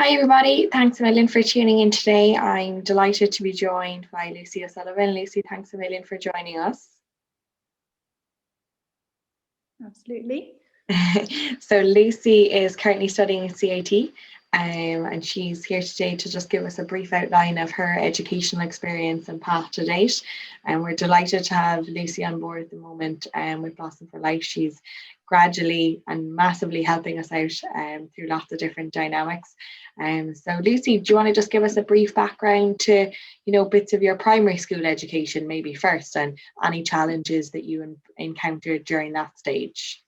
Hi everybody, thanks a million for tuning in today. I'm delighted to be joined by Lucy O'Sullivan. Lucy, thanks a million for joining us. Absolutely. So Lucy is currently studying CAT, and she's here today to just give us a brief outline of her educational experience and path to date. And we're delighted to have Lucy on board at the moment with Blossom4Life. She's gradually and massively helping us out through lots of different dynamics. So Lucy, do you want to just give us a brief background to, bits of your primary school education maybe first, and any challenges that you encountered during that stage?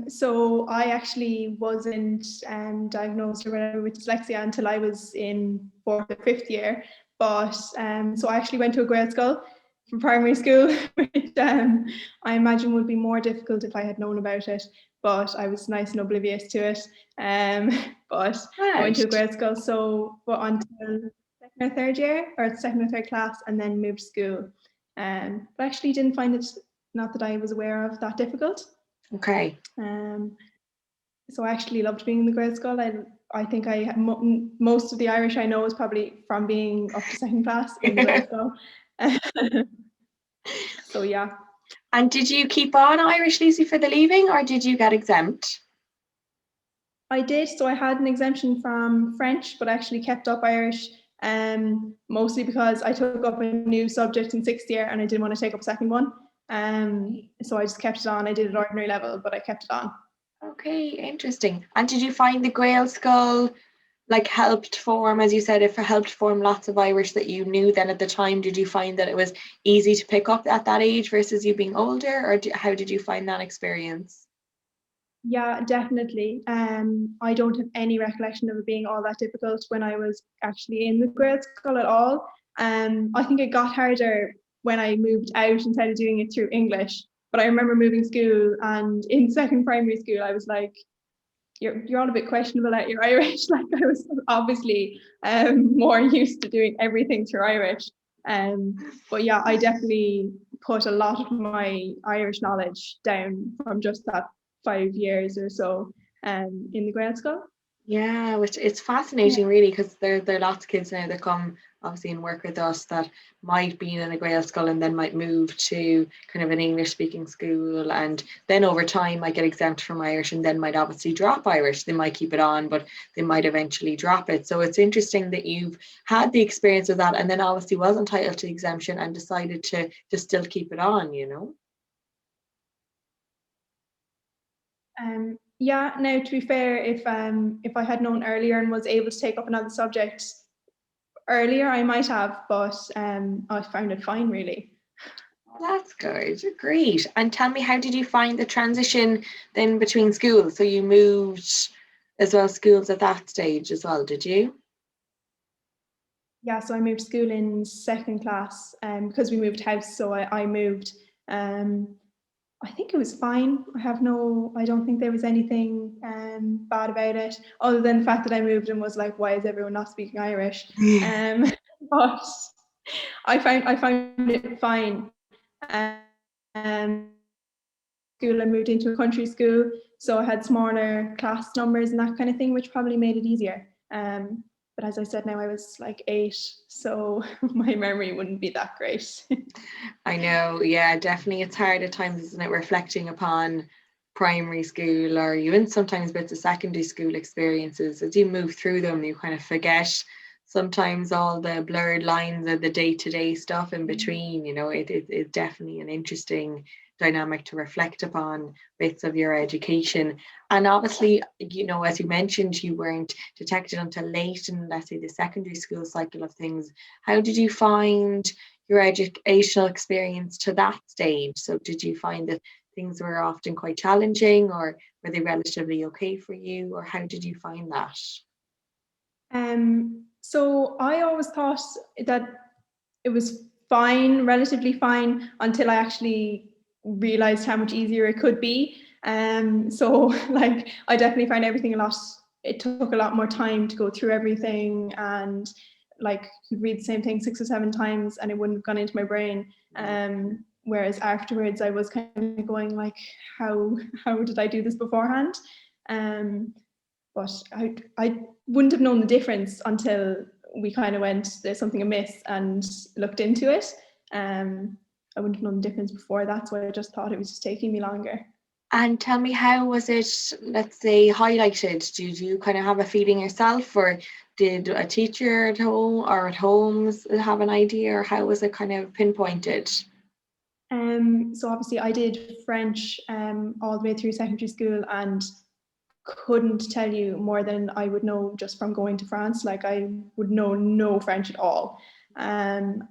So I actually wasn't diagnosed or whatever with dyslexia until I was in 4th or 5th year. But so I actually went to a grade school for primary school, which I imagine would be more difficult if I had known about it. But I was nice and oblivious to it. But I went to a grade school, until 2nd or 3rd year, or 2nd or 3rd class, and then moved to school. But actually didn't find it, not that I was aware of, that difficult. Okay. So I actually loved being in the grade school. I think most of the Irish I know is probably from being up to 2nd class in the grade school. So yeah. And did you keep on Irish, Lucy, for the leaving, or did you get exempt? I did. So I had an exemption from French, but I actually kept up Irish, mostly because I took up a new subject in 6th year and I didn't want to take up a second one. So I just kept it on. I did it ordinary level, but I kept it on. Okay, interesting. And did you find the Gael school helped form, as you said, it helped form lots of Irish that you knew then at the time? Did you find that it was easy to pick up at that age versus you being older, or how did you find that experience? Yeah, definitely. I don't have any recollection of it being all that difficult when I was actually in the grade school at all. I think it got harder when I moved out and started doing it through English. But I remember moving school, and in 2nd primary school, I was like, you're all a bit questionable at your Irish. Like, I was obviously more used to doing everything through Irish. But yeah, I definitely put a lot of my Irish knowledge down from just that 5 years or so in the grade school. Yeah, which it's fascinating really, because there are lots of kids now that come obviously and work with us that might be in a Gael school and then might move to kind of an English speaking school, and then over time might get exempt from Irish and then might obviously drop Irish. They might keep it on, but they might eventually drop it. So it's interesting that you've had the experience of that and then obviously was entitled to exemption and decided to still keep it on, Yeah, now to be fair, if I had known earlier and was able to take up another subject earlier, I might have, but I found it fine really. That's good. Great. And tell me, how did you find the transition then between schools? So you moved as well schools at that stage as well, did you? Yeah, so I moved school in 2nd class because we moved house, so I moved. I think it was fine. I don't think there was anything bad about it, other than the fact that I moved and was like, why is everyone not speaking Irish? But I found it fine. School, I moved into a country school, so I had smaller class numbers and that kind of thing, which probably made it easier. But as I said, now I was like 8, so my memory wouldn't be that great. I know, yeah, definitely. It's hard at times, isn't it, reflecting upon primary school or even sometimes bits of secondary school experiences. As you move through them, you kind of forget sometimes all the blurred lines of the day-to-day stuff in between. It's definitely an interesting dynamic to reflect upon bits of your education. And obviously, as you mentioned, you weren't detected until late in, let's say, the secondary school cycle of things. How did you find your educational experience to that stage? So did you find that things were often quite challenging, or were they relatively okay for you, or how did you find that? So I always thought that it was fine, relatively fine, until I actually realized how much easier it could be. So like, I definitely found everything it took a lot more time to go through everything, and like, you'd read the same thing 6 or 7 times and it wouldn't have gone into my brain. Whereas afterwards I was kind of going like, how did I do this beforehand? But I wouldn't have known the difference until we kind of went, there's something amiss, and looked into it. I wouldn't have known the difference before that, so I just thought it was just taking me longer. And tell me, how was it, let's say, highlighted? Did you kind of have a feeling yourself, or did a teacher at home or at home have an idea, or how was it kind of pinpointed? So obviously I did French all the way through secondary school, and couldn't tell you more than I would know just from going to France. Like, I would know no French at all. And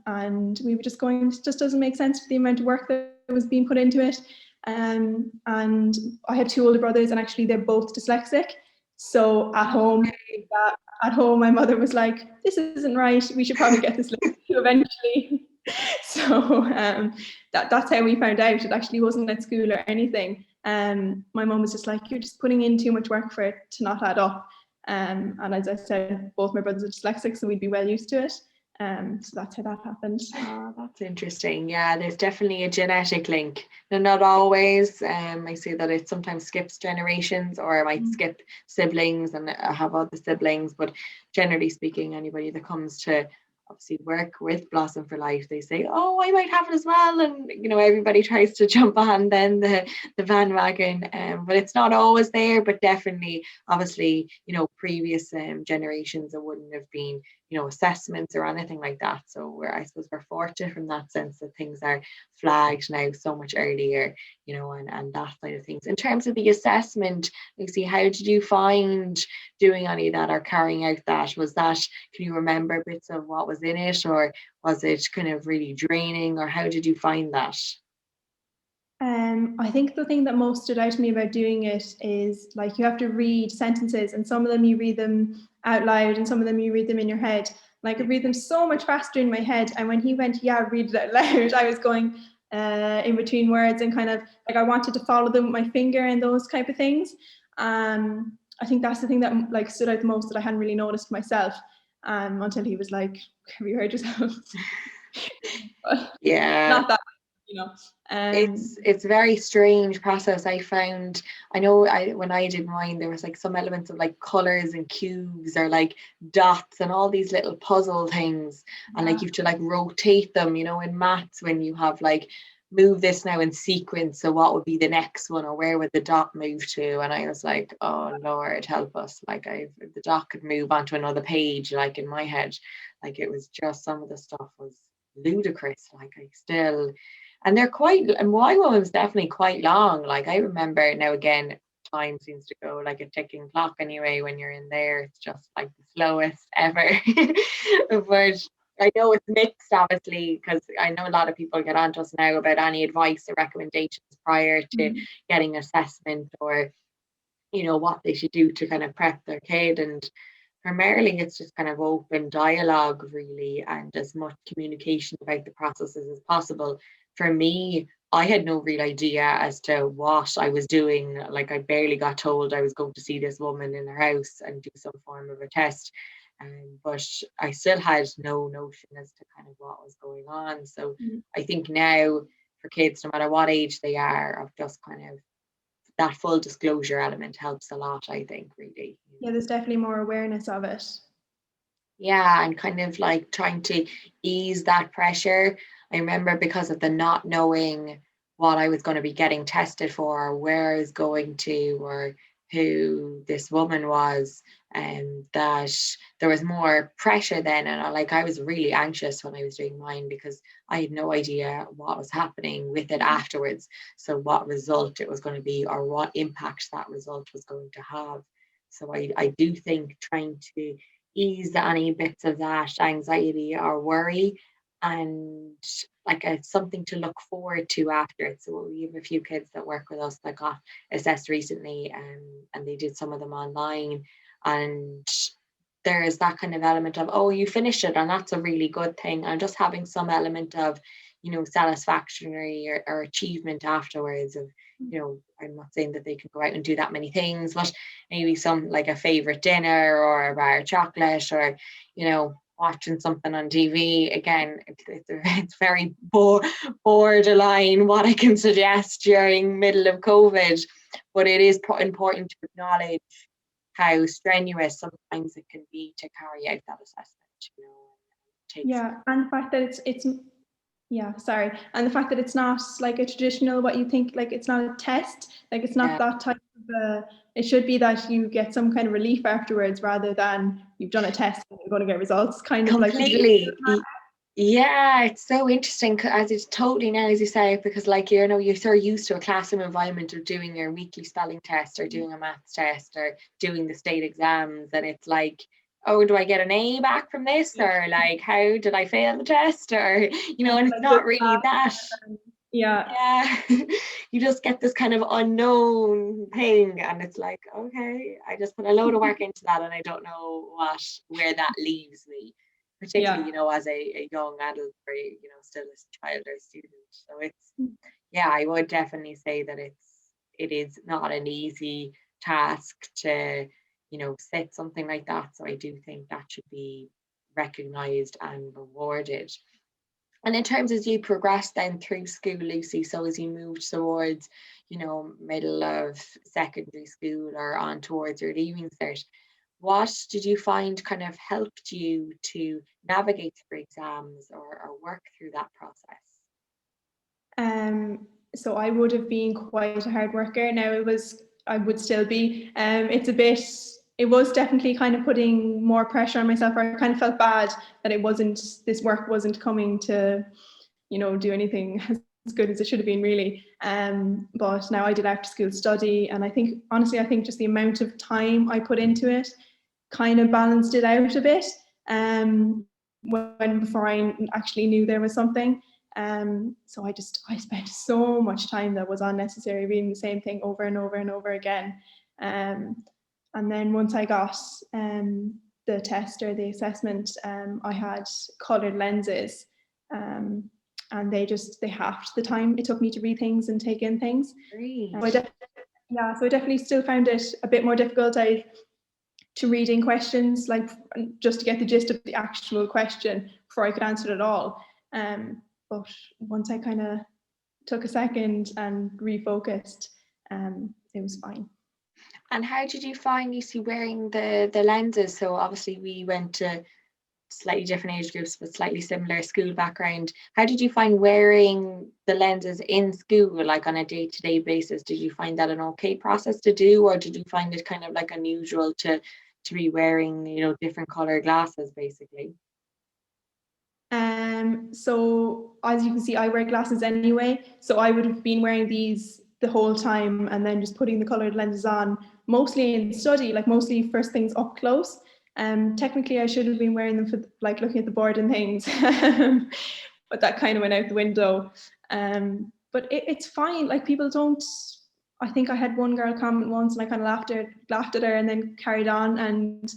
we were just going, it just doesn't make sense for the amount of work that was being put into it. And I have two older brothers, and actually they're both dyslexic. So at home, my mother was like, "This isn't right. We should probably get this looked into eventually." So that's how we found out. It actually wasn't at school or anything. My mum was just like, "You're just putting in too much work for it to not add up." And as I said, both my brothers are dyslexic, so we'd be well used to it. So that's how that happened. Oh, that's interesting. Yeah, there's definitely a genetic link. No, not always. I see that it sometimes skips generations, or it might skip siblings, and I have other siblings. But generally speaking, anybody that comes to obviously work with Blossom4Life, they say, "Oh, I might have it as well," and everybody tries to jump on then the bandwagon. But it's not always there. But definitely, obviously, previous generations, it wouldn't have been assessments or anything like that. So I suppose we're fortunate from that sense that things are flagged now so much earlier, and that side of things. In terms of the assessment, Lucy, how did you find doing any of that or carrying out that? Can you remember bits of what was in it, or was it kind of really draining, or how did you find that? I think the thing that most stood out to me about doing it is, like, you have to read sentences, and some of them you read them out loud, and some of them you read them in your head. Like, I read them so much faster in my head, and when he went, "Yeah, read it out loud," I was going in between words, and kind of like I wanted to follow them with my finger and those type of things. I think that's the thing that like stood out the most, that I hadn't really noticed myself until he was like, "Have you heard yourself?" Yeah. Not that, It's a very strange process. I know when I did mine, there was like some elements of like colors and cubes, or like dots and all these little puzzle things, and like you have to like rotate them, in maths, when you have like, move this now in sequence, so what would be the next one, or where would the dot move to? And I was like, "Oh Lord, help us." Like, if the dot could move onto another page, like in my head, like it was just, some of the stuff was ludicrous. Like, and my one was definitely quite long. Like, I remember, now again, time seems to go like a ticking clock anyway when you're in there. It's just like the slowest ever. But I know it's mixed, obviously, because I know a lot of people get on to us now about any advice or recommendations prior to getting assessment, or what they should do to kind of prep their kid. And primarily, it's just kind of open dialogue, really, and as much communication about the processes as possible. For me, I had no real idea as to what I was doing. Like, I barely got told I was going to see this woman in her house and do some form of a test. But I still had no notion as to kind of what was going on. So I think now, for kids, no matter what age they are, of just kind of that full disclosure element helps a lot, I think, really. Yeah, there's definitely more awareness of it. Yeah, and kind of like trying to ease that pressure. I remember, because of the not knowing what I was going to be getting tested for, or where I was going to, or who this woman was, and that there was more pressure then. And I was really anxious when I was doing mine, because I had no idea what was happening with it afterwards. So what result it was going to be, or what impact that result was going to have. So I do think trying to ease any bits of that anxiety or worry, and like it's something to look forward to after it. So we have a few kids that work with us that got assessed recently, and they did some of them online, and there is that kind of element of, oh, you finished it, and that's a really good thing, and just having some element of satisfactory or achievement afterwards of, I'm not saying that they can go out and do that many things, but maybe some, like a favorite dinner, or a bar of chocolate, or watching something on TV. Again, it's very borderline what I can suggest during middle of COVID. But it is important to acknowledge how strenuous sometimes it can be to carry out that assessment, you know. Yeah, and the fact that it's yeah, sorry. And the fact that it's not like a traditional, what you think, like it's not a test, like it's not that type of it should be that you get some kind of relief afterwards rather than you've done a test and you're going to get results, kind of like Completely. Yeah, it's so interesting as it's totally now, as you say, because like, you know, you're so used to a classroom environment of doing your weekly spelling test or doing a maths test or doing the state exams. And it's like, oh, do I get an A back from this? Or like, how did I fail the test? Or, you know, and it's like not really that. Yeah. Yeah, you just get this kind of unknown thing, and it's like, okay, I just put a load of work into that, and I don't know where that leaves me, particularly, you know, as a young adult or, you know, still as a child or student. So it's, yeah, I would definitely say that it is not an easy task to, you know, set something like that. So I do think that should be recognized and rewarded. And in terms as you progress then through school, Lucy, so as you moved towards, you know, middle of secondary school or on towards your leaving cert, what did you find kind of helped you to navigate through exams or work through that process? So I would have been quite a hard worker. Now I would still be. It was definitely kind of putting more pressure on myself. I kind of felt bad that this work wasn't coming to, you know, do anything as good as it should have been really. But now I did after school study, and I think, honestly, just the amount of time I put into it kind of balanced it out a bit. When before I actually knew there was something. So I spent so much time that was unnecessary reading the same thing over and over and over again. And then once I got the test or the assessment, I had coloured lenses, and they halved the time it took me to read things and take in things. So I definitely still found it a bit more difficult to reading questions, like just to get the gist of the actual question before I could answer it at all. But once I kind of took a second and refocused, it was fine. And how did you find, Lucy, wearing the lenses? So obviously we went to slightly different age groups but slightly similar school background. How did you find wearing the lenses in school, like on a day-to-day basis? Did you find that an okay process to do, or did you find it kind of like unusual to be wearing, you know, different color glasses basically? So as you can see, I wear glasses anyway, so I would have been wearing these the whole time and then just putting the colored lenses on, mostly in study, like mostly first things up close. Technically I should have been wearing them for like looking at the board and things, but that kind of went out the window. But it's fine. Like people don't. I think I had one girl comment once, and I kind of laughed at her, and then carried on. And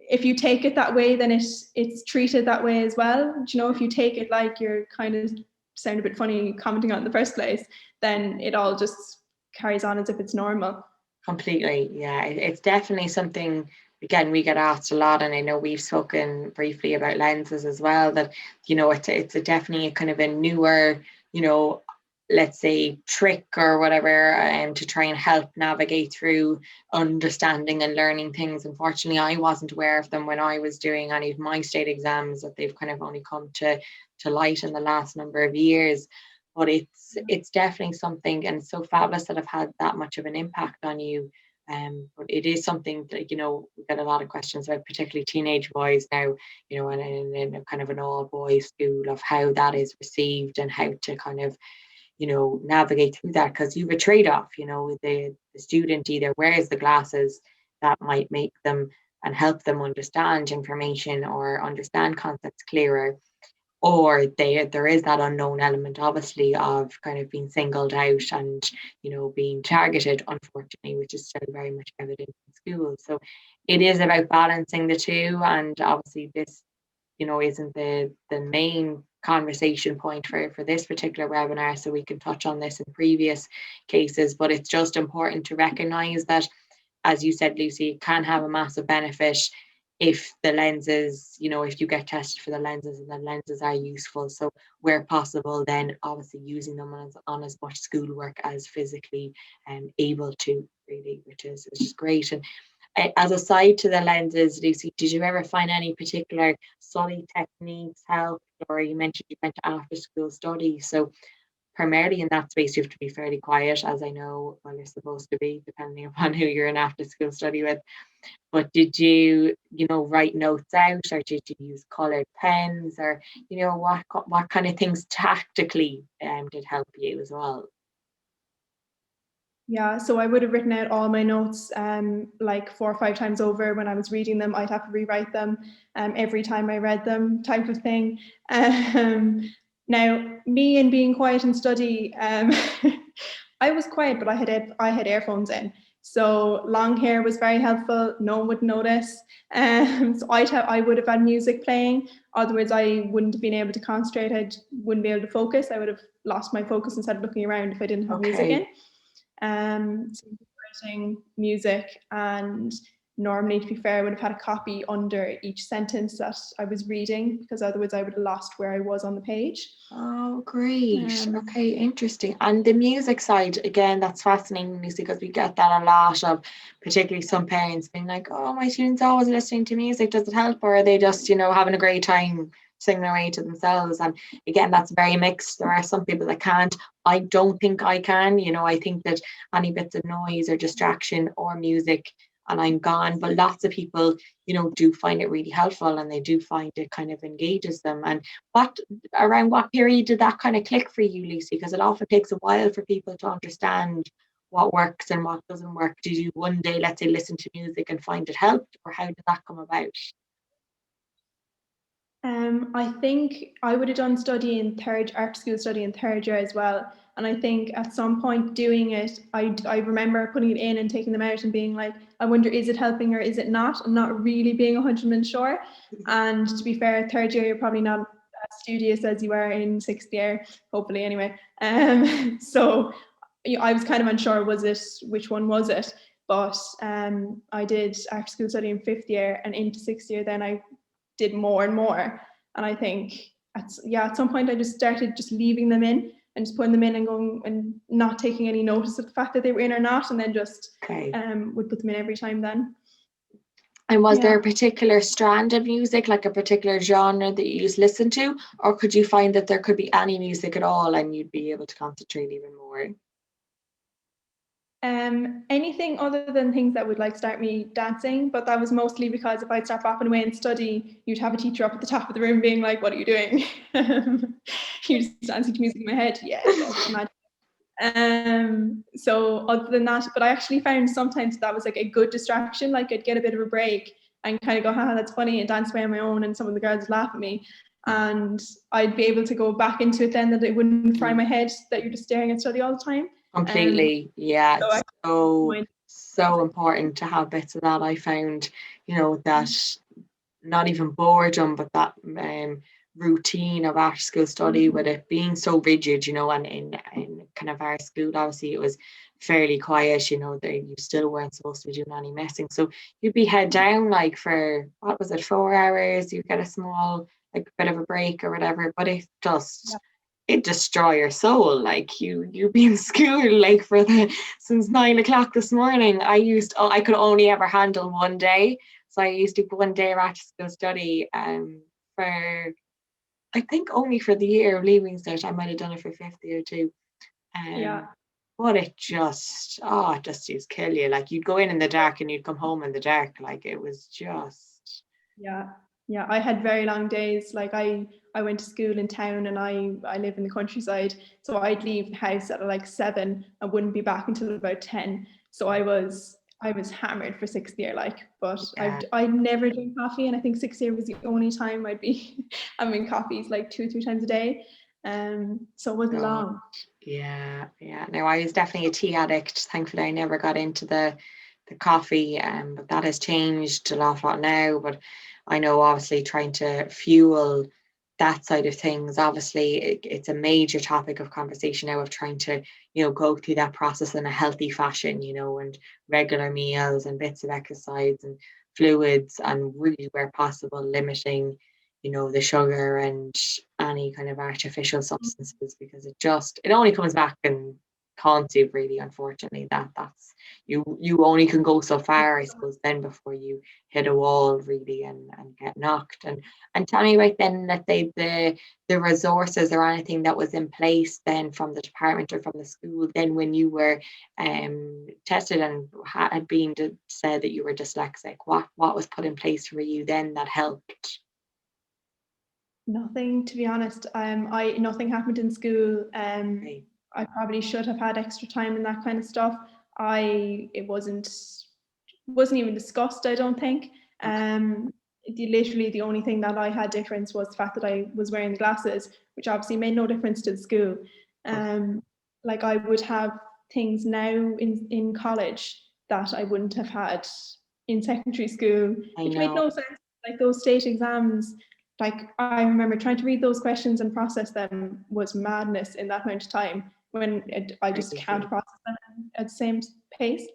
if you take it that way, then it's treated that way as well. You know, if you take it like you're kind of sound a bit funny commenting on it in the first place, then it all just carries on as if it's normal. Completely, yeah. It's definitely something, again, we get asked a lot, and I know we've spoken briefly about lenses as well, that, you know, it's a definitely a kind of a newer, you know, let's say trick or whatever, to try and help navigate through understanding and learning things. Unfortunately, I wasn't aware of them when I was doing any of my state exams, that they've kind of only come to light in the last number of years. But it's definitely something, and it's so fabulous that I've had that much of an impact on you. But it is something that, you know, we get a lot of questions about, particularly teenage boys now, you know, and in a kind of an all boys school, of how that is received and how to kind of, you know, navigate through that, because you have a trade-off, you know, the student either wears the glasses that might make them and help them understand information or understand concepts clearer, or there is that unknown element, obviously, of kind of being singled out and, you know, being targeted, unfortunately, which is still very much evident in schools. So it is about balancing the two, and obviously this, you know, isn't the main conversation point for this particular webinar, so we can touch on this in previous cases, but it's just important to recognize that, as you said, Lucy, it can have a massive benefit if the lenses, if you get tested for the lenses and the lenses are useful. So where possible, then obviously using them on as much schoolwork as physically able to, really, which is great. And as a side to the lenses, Lucy, did you ever find any particular study techniques helped? Or you mentioned you went to after school study. So primarily in that space, you have to be fairly quiet, as I know, well, you're supposed to be, depending upon who you're in after school study with. But did you, write notes out, or did you use colored pens, or, what kind of things tactically did help you as well? Yeah, so I would have written out all my notes like 4 or 5 times over. When I was reading them, I'd have to rewrite them every time I read them, type of thing. Now, me and being quiet and study, I was quiet, but I had earphones in. So long hair was very helpful. No one would notice. So I would have had music playing. Otherwise, I wouldn't have been able to concentrate. I wouldn't be able to focus. I would have lost my focus and started looking around if I didn't have music in. So writing music, and normally, to be fair, I would have had a copy under each sentence that I was reading, because otherwise I would have lost where I was on the page. Oh, great. Okay, interesting. And the music side, again, that's fascinating, Lucy, because we get that a lot of, particularly some parents being like, oh, my students always listening to music. Does it help? Or are they just, having a great time singing away to themselves? And again, that's very mixed. There are some people that can't. I don't think I can. I think that any bits of noise or distraction or music and I'm gone. But lots of people, do find it really helpful, and they do find it kind of engages them. And around what period did that kind of click for you, Lucy? Because it often takes a while for people to understand what works and what doesn't work. Did you one day, let's say, listen to music and find it helped, or how did that come about? I think I would have done art school study in third year as well. And I think at some point doing it, I remember putting it in and taking them out and being like, I wonder, is it helping or is it not? I'm not really being 100% sure. And to be fair, third year, you're probably not as studious as you are in sixth year, hopefully anyway. So I was kind of unsure, which one was it? But I did art school study in fifth year, and into sixth year, then I did more and more. And I think at some point I just started just leaving them in and just putting them in and going and not taking any notice of the fact that they were in or not, and then just would put them in every time then. And was there a particular strand of music, like a particular genre that you just listened to, or could you find that there could be any music at all and you'd be able to concentrate even more? Anything other than things that would start me dancing, but that was mostly because if I'd start bopping away and study, you'd have a teacher up at the top of the room being like, what are you doing? You're just dancing to music in my head. Yeah, so other than that, but I actually found sometimes that was a good distraction. I'd get a bit of a break and kind of go, haha, that's funny, and dance away on my own, and some of the girls would laugh at me. And I'd be able to go back into it then, that it wouldn't fry my head that you're just staring at study all the time. Completely. It's so important to have bits of that. I found, that not even boredom, but that routine of after school study, with it being so rigid, and in kind of our school, obviously it was fairly quiet, you still weren't supposed to be doing any messing. So you'd be head down for, what was it, 4 hours, you get a small bit of a break or whatever, but it just it destroy your soul. You be in school since 9 o'clock this morning. I could only ever handle one day. So I used to do one day of after school study for, I think, only for the year of leaving cert. I might have done it for fifth year too. But it just used to kill you. You'd go in the dark and you'd come home in the dark. It was just. Yeah, I had very long days. I went to school in town, and I live in the countryside. So I'd leave the house at 7 and wouldn't be back until about 10. So I was hammered for sixth year, but I'd never drink coffee, and I think sixth year was the only time I'd be having coffees 2 or 3 times a day. So it wasn't long. Yeah. No, I was definitely a tea addict. Thankfully, I never got into the coffee, but that has changed a lot now. But I know, obviously, trying to fuel that side of things, obviously it's a major topic of conversation now, of trying to go through that process in a healthy fashion, and regular meals and bits of exercise and fluids, and really where possible limiting, the sugar and any kind of artificial substances, because it only comes back and haunts you, really, unfortunately. That's you only can go so far, I suppose, then before you hit a wall, really, and get knocked. And tell me about then, let's say, the resources or anything that was in place then from the department or from the school then when you were tested and had been said that you were dyslexic. What was put in place for you then that helped? Nothing, to be honest. Nothing happened in school. Right. I probably should have had extra time and that kind of stuff. It wasn't even discussed, I don't think. Literally the only thing that I had difference was the fact that I was wearing the glasses, which obviously made no difference to the school. Like I would have things now in college that I wouldn't have had in secondary school, which made no sense. Like those state exams, like I remember trying to read those questions and process them was madness in that amount of time when I just can't process them at the same pace.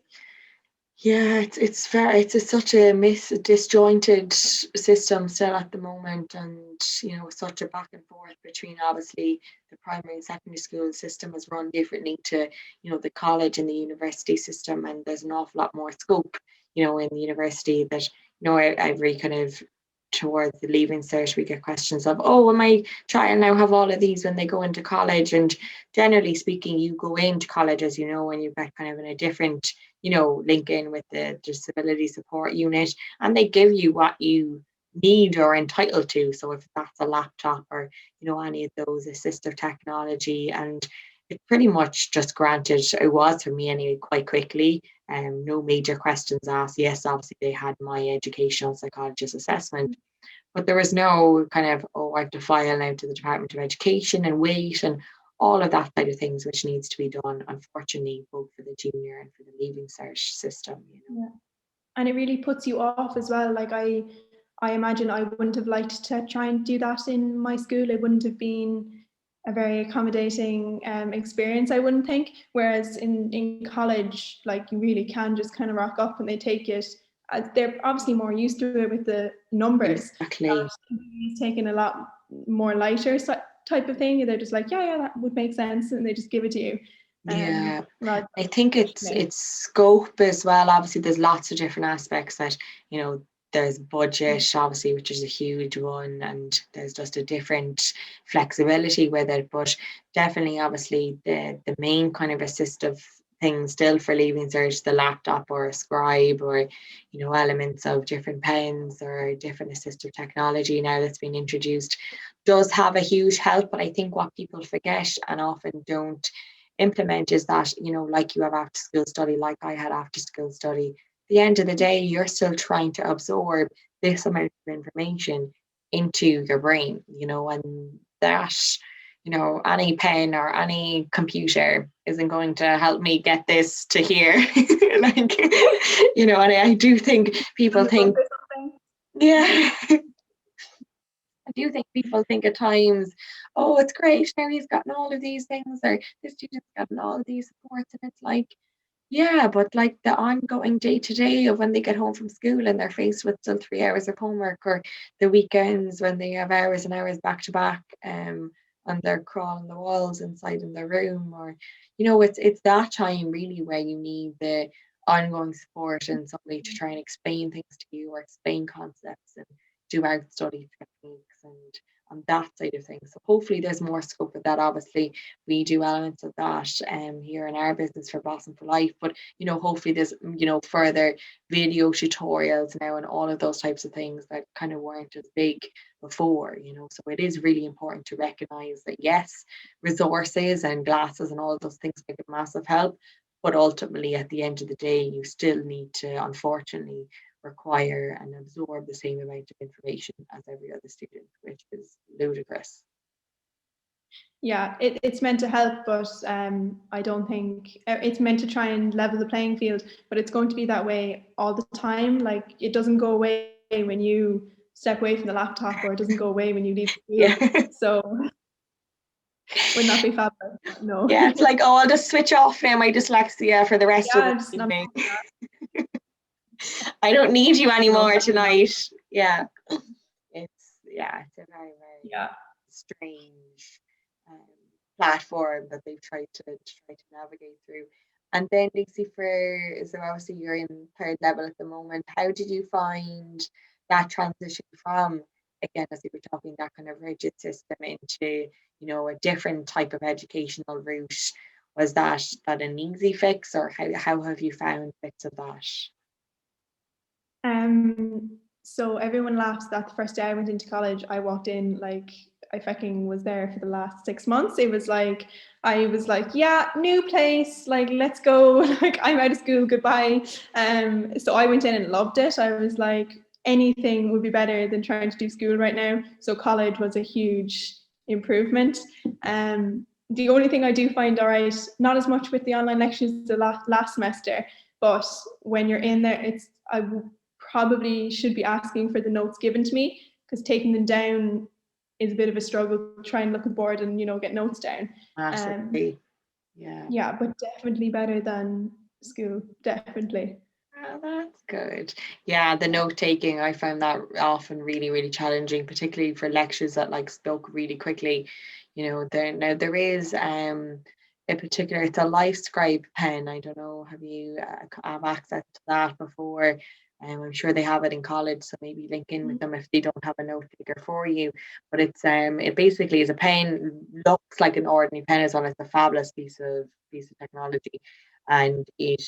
Yeah, it's such a disjointed system still at the moment, and such a back and forth between, obviously, the primary and secondary school system is run differently to the college and the university system, and there's an awful lot more scope in the university that every kind of towards the leaving cert we get questions of, oh, will my child now have all of these when they go into college? And generally speaking, you go into college, as you know, and you've got kind of in a different link in with the disability support unit, and they give you what you need or entitled to. So if that's a laptop or any of those assistive technology, and it pretty much just granted, it was for me anyway, quite quickly. No major questions asked. Yes, obviously they had my educational psychologist assessment, but there was no kind of, oh, I have to file now to the Department of Education and wait and all of that side of things, which needs to be done, unfortunately, both for the junior and for the leaving cert system. Yeah. And it really puts you off as well. Like I imagine I wouldn't have liked to try and do that in my school. It wouldn't have been a very accommodating experience, I wouldn't think. Whereas in college, like you really can just kind of rock up and they take it. They're obviously more used to it with the numbers. Exactly. It's taken a lot more lighter type of thing. They're just like, yeah, that would make sense, and they just give it to you. Yeah, right. I think it's scope as well. Obviously, there's lots of different aspects that, there's budget, obviously, which is a huge one, and there's just a different flexibility with it. But definitely, obviously, the main kind of assistive thing still for leaving cert, the laptop or a scribe or, elements of different pens or different assistive technology now that's been introduced does have a huge help. But I think what people forget and often don't implement is that, like you have after school study, like I had after school study, at the end of the day, you're still trying to absorb this amount of information into your brain, and that, any pen or any computer isn't going to help me get this to here. Like, and I do think people think, yeah. I do think people think at times, oh, it's great, now he's gotten all of these things, or this student's gotten all of these supports, and it's like, yeah, but like the ongoing day to day of when they get home from school and they're faced with still 3 hours of homework, or the weekends when they have hours and hours back to back, and they're crawling the walls inside in their room, or it's that time really where you need the ongoing support and somebody to try and explain things to you or explain concepts and do out study techniques and on that side of things. So hopefully there's more scope of that. Obviously, we do elements of that here in our business for Blossom4Life, but hopefully there's further video tutorials now and all of those types of things that kind of weren't as big before. So it is really important to recognize that, yes, resources and glasses and all of those things make a massive help, but ultimately at the end of the day you still need to, unfortunately, require and absorb the same amount of information as every other student, which is ludicrous. Yeah, it's meant to help, but I don't think it's meant to try and level the playing field, but it's going to be that way all the time. Like it doesn't go away when you step away from the laptop, or it doesn't go away when you leave school. Yeah. So would not be fabulous. No. Yeah, it's like, oh, I'll just switch off now my dyslexia for the rest of the evening. I don't need you No, anymore definitely not. tonight. Yeah. It's a very, very Yeah. strange um, platform that they've tried to navigate through. And then Lucy, so obviously you're in third level at the moment. How did you find that transition from, again, as you were talking, that kind of rigid system into, a different type of educational route? Was that an easy fix, or how have you found bits of that? So everyone laughs that the first day I went into college, I walked in like I fucking was there for the last 6 months. It was like I was like, yeah, new place, like let's go. Like I'm out of school, goodbye. So I went in and loved it. I was like, anything would be better than trying to do school right now. So college was a huge improvement. The only thing I do find all right, not as much with the online lectures the last semester, but when you're in there, I probably should be asking for the notes given to me, because taking them down is a bit of a struggle to try and look at the board and get notes down. Massively. Yeah. Yeah, but definitely better than school, definitely. Oh, that's good. Yeah, the note taking, I found that often really, really challenging, particularly for lectures that like spoke really quickly. There is a particular, it's a life scribe pen. I don't know, have you have access to that before? I'm sure they have it in college, so maybe link in with them if they don't have a note taker for you. But it basically is a pen, looks like an ordinary pen is on it. It's a fabulous piece of technology, and it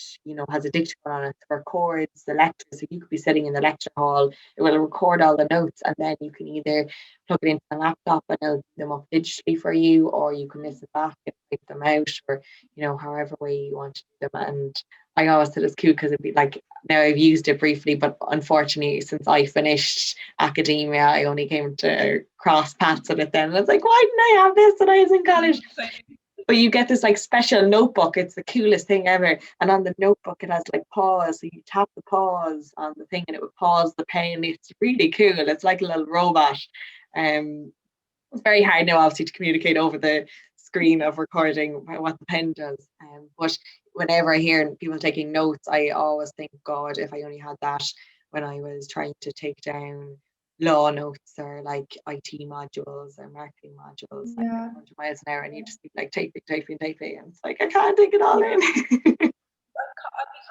has a dictaphone on it that records the lecture. So you could be sitting in the lecture hall, it will record all the notes, and then you can either plug it into a laptop and it'll do them up digitally for you, or you can listen back and type them out, or however way you want to do them. And I always thought it's cute because it'd be like, now I've used it briefly, but unfortunately since I finished academia I only came to cross paths with it then, and I was like, why didn't I have this when I was in college? But you get this like special notebook. It's the coolest thing ever. And on the notebook, it has like pause. So you tap the pause on the thing and it would pause the pen. It's really cool. It's like a little robot. It's very hard now, obviously, to communicate over the screen of recording what the pen does. But whenever I hear people taking notes, I always think, God, if I only had that when I was trying to take down law notes or like IT modules or marketing modules, like at Yeah. 100 miles an hour, and you just be like typing, and it's like I can't take it all in. I'd be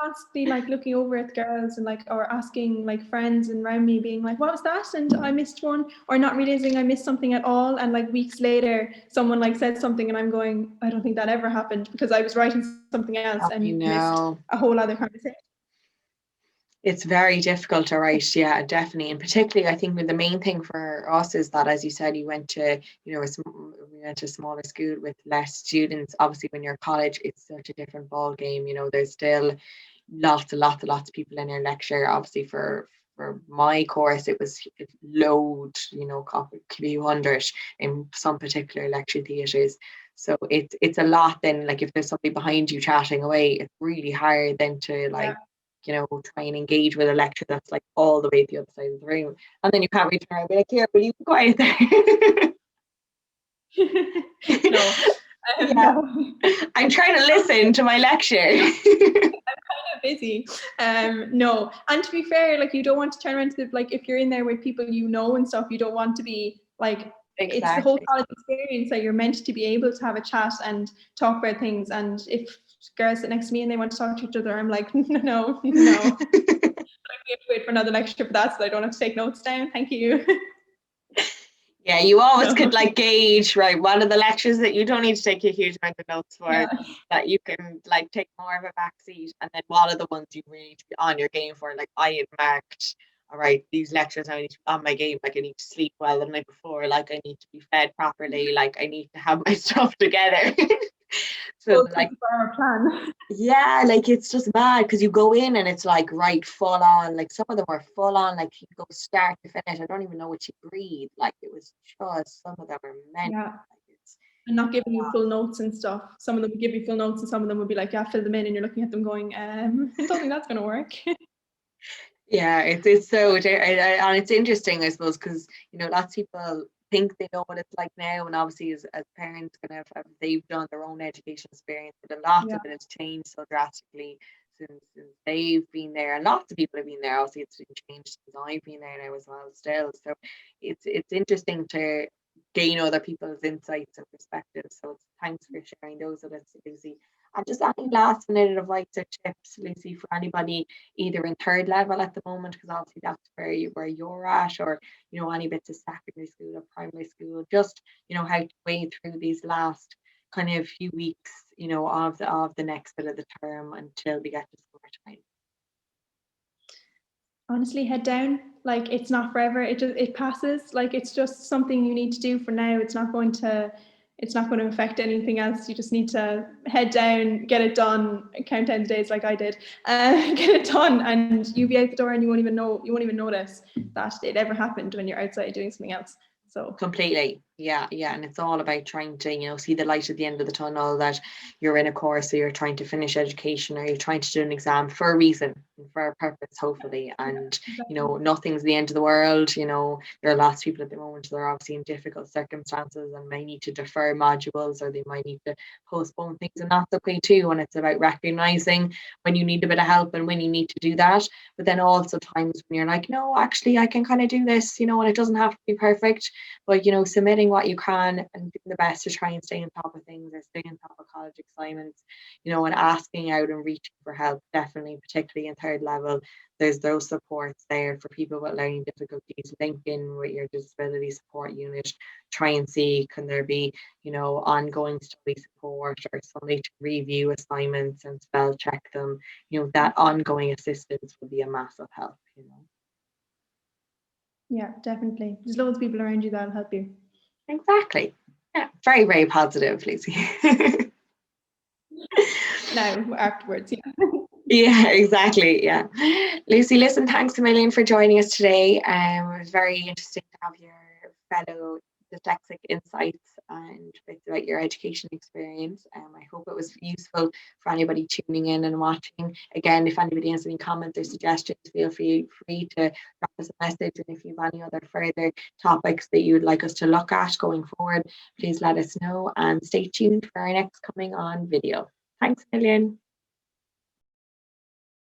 constantly like looking over at girls and like, or asking like friends and around me, being like, what was that? And I missed one, or not realizing I missed something at all. And like weeks later, someone like said something and I'm going, I don't think that ever happened, because I was writing something else I and missed know. a whole other conversation. It's very difficult to write, yeah, definitely. And particularly, I think the main thing for us is that, as you said, you went to, we went to a smaller school with less students. Obviously, when you're at college, it's such a different ball game. There's still lots of people in your lecture. Obviously, for my course, it was load, could be 100 in some particular lecture theatres. So it's a lot. Then, like if there's somebody behind you chatting away, it's really hard then to like, Yeah. try and engage with a lecture that's like all the way at the other side of the room. And then you can't reach around and be like, here, will you be quiet there? No, Yeah. no. I'm trying to listen to my lecture. Busy. No. And to be fair, like you don't want to turn around to like if you're in there with people and stuff, you don't want to be like, it's the whole Exactly. college experience that you're meant to be able to have a chat and talk about things. And if girls sit next to me and they want to talk to each other, I'm like, no. We have to wait for another lecture for that, so I don't have to take notes down. Thank you. Yeah, you always could No. like gauge, right, one of the lectures that you don't need to take a huge amount of notes for, Yeah. that you can like take more of a back seat, and then one of the ones you really need to be on your game for. Like I had marked, all right, these lectures I need to be on my game, like I need to sleep well the night before, like I need to be fed properly, like I need to have my stuff together. So Full like, 24-hour plan. yeah, like it's just mad because you go in and it's like, right, full on. Like some of them were full on, like you go start to finish. I don't even know what you breathe. Like it was just, some of them are meant. Yeah. Like it's And not giving you full notes and stuff. Some of them would give you full notes and some of them would be like, yeah, fill them in, and you're looking at them going, I don't think that's gonna work. Yeah, it's so, and it's interesting, I suppose, because lots of people think they know what it's like now, and obviously as parents kind of they've done their own education experience, but a lot Yeah. of it has changed so drastically. since they've been there, and lots of people have been there. Obviously, it's been changed since I've been there now as well. Still, so it's interesting to gain other people's insights and perspectives. So thanks for sharing those with us, Lucy. And just any last minute advice or tips, Lucy, for anybody either in third level at the moment, because obviously that's where you're at, or any bits of secondary school or primary school, just how to wade through these last kind of few weeks, of the next bit of the term until we get to summertime. Honestly, head down. Like, it's not forever. It passes. Like, it's just something you need to do for now. It's not going to affect anything else. You just need to head down, get it done, count down the days like I did, get it done, and you'll be out the door and you won't even notice that it ever happened when you're outside doing something else. So completely. Yeah. And it's all about trying to, see the light at the end of the tunnel, that you're in a course, or you're trying to finish education, or you're trying to do an exam for a reason, for a purpose, hopefully. And, nothing's the end of the world. There are lots of people at the moment that are obviously in difficult circumstances and may need to defer modules, or they might need to postpone things. And that's okay too. And it's about recognizing when you need a bit of help and when you need to do that. But then also times when you're like, no, actually, I can kind of do this, and it doesn't have to be perfect. But, submitting what you can and doing the best to try and stay on top of things, or stay on top of college assignments, and asking out and reaching for help, definitely, particularly in third level. There's those supports there for people with learning difficulties. Link in with your disability support unit. Try and see, can there be, ongoing study support, or somebody to review assignments and spell check them. That ongoing assistance will be a massive help. Yeah, definitely. There's loads of people around you that'll help you. Exactly. Yeah, very, very positive, Lucy. Now, afterwards, yeah. Yeah, exactly. Yeah. Lucy, listen, thanks a million for joining us today. It was very interesting to have your fellow dyslexic insights and bits about your education experience. I hope it was useful for anybody tuning in and watching. Again, if anybody has any comments or suggestions, feel free to drop us a message. And if you have any other further topics that you would like us to look at going forward, please let us know, and stay tuned for our next coming on video. Thanks a million.